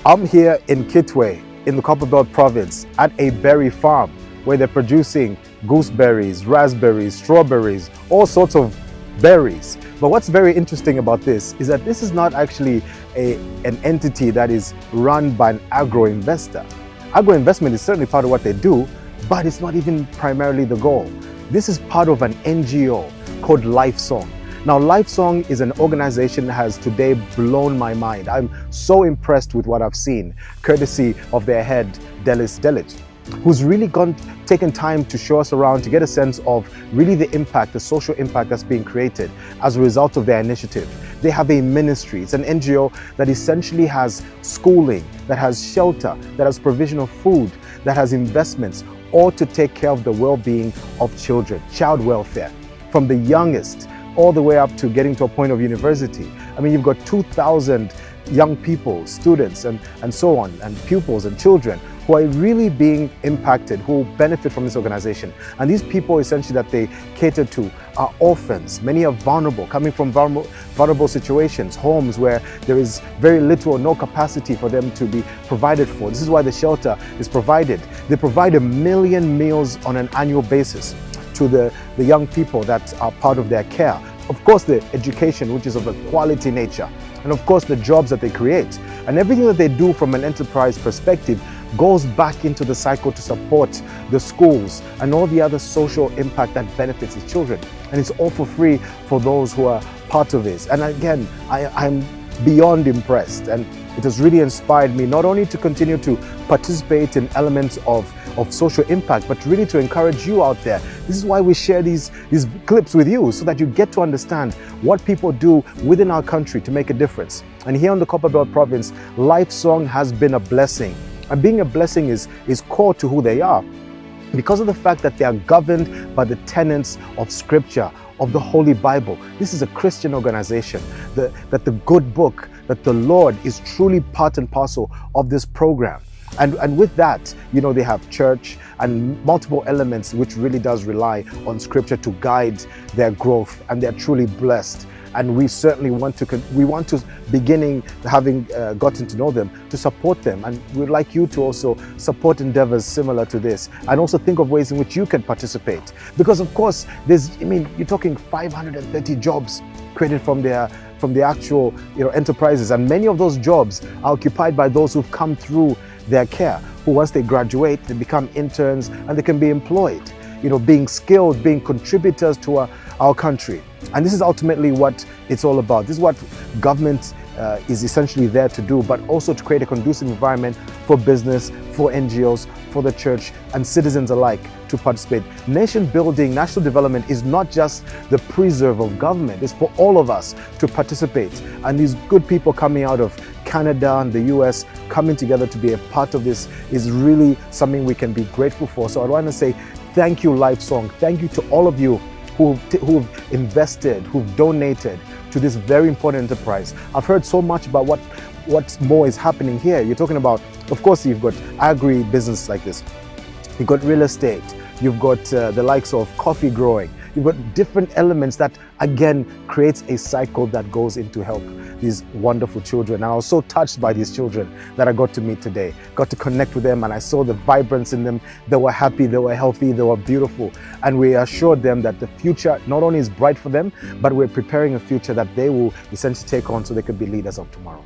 I'm here in Kitwe, in the Copperbelt province, at a berry farm where they're producing gooseberries, raspberries, strawberries, all sorts of berries. But what's very interesting about this is that this is not actually an entity that is run by an agro-investor. Agro-investment is certainly part of what they do, but it's not even primarily the goal. This is part of an NGO called Lifesong. Now, Lifesong is an organization that has today blown my mind. I'm so impressed with what I've seen, courtesy of their head, Delis Delic, who's really taken time to show us around to get a sense of really the impact, the social impact that's being created as a result of their initiative. They have a ministry. It's an NGO that essentially has schooling, that has shelter, that has provision of food, that has investments, all to take care of the well-being of children, child welfare, from the youngest all the way up to getting to a point of university. I mean, you've got 2,000 young people, students, and so on, and pupils and children who are really being impacted, who benefit from this organization. And these people essentially that they cater to are orphans. Many are vulnerable, coming from vulnerable situations, homes where there is very little or no capacity for them to be provided for. This is why the shelter is provided. They provide 1 million meals on an annual basis to the young people that are part of their care. Of course, the education, which is of a quality nature, and of course the jobs that they create. And everything that they do from an enterprise perspective goes back into the cycle to support the schools and all the other social impact that benefits the children. And it's all for free for those who are part of this. And again, I'm beyond impressed, and it has really inspired me not only to continue to participate in elements of social impact, but really to encourage you out there. This is why we share these clips with you, so that you get to understand what people do within our country to make a difference. And here in the Copperbelt province, Lifesong has been a blessing. And being a blessing is core to who they are, because of the fact that they are governed by the tenets of Scripture, of the Holy Bible. This is a Christian organization, that the good book, that the Lord is truly part and parcel of this program. And with that, they have church and multiple elements which really does rely on Scripture to guide their growth, and they're truly blessed. And we certainly want to, beginning having gotten to know them, to support them. And we'd like you to also support endeavors similar to this, and also think of ways in which you can participate. Because of course, you're talking 530 jobs created from the actual enterprises, and many of those jobs are occupied by those who've come through their care, who once they graduate, they become interns and they can be employed, being skilled, being contributors to our country. And this is ultimately what it's all about. This is what government is essentially there to do, but also to create a conducive environment for business, for NGOs, for the church, and citizens alike to participate. Nation building, national development is not just the preserve of government. It's for all of us to participate. And these good people coming out of Canada and the US coming together to be a part of this is really something we can be grateful for. So I want to say thank you, Lifesong. Thank you to all of you who've invested, who've donated to this very important enterprise. I've heard so much about what more is happening here. You're talking about, of course, you've got agri-business like this. You've got real estate. You've got the likes of coffee growing. You've got different elements that, again, creates a cycle that goes into help these wonderful children. And I was so touched by these children that I got to meet today, got to connect with them, and I saw the vibrance in them. They were happy, they were healthy, they were beautiful. And we assured them that the future not only is bright for them, but we're preparing a future that they will essentially take on so they could be leaders of tomorrow.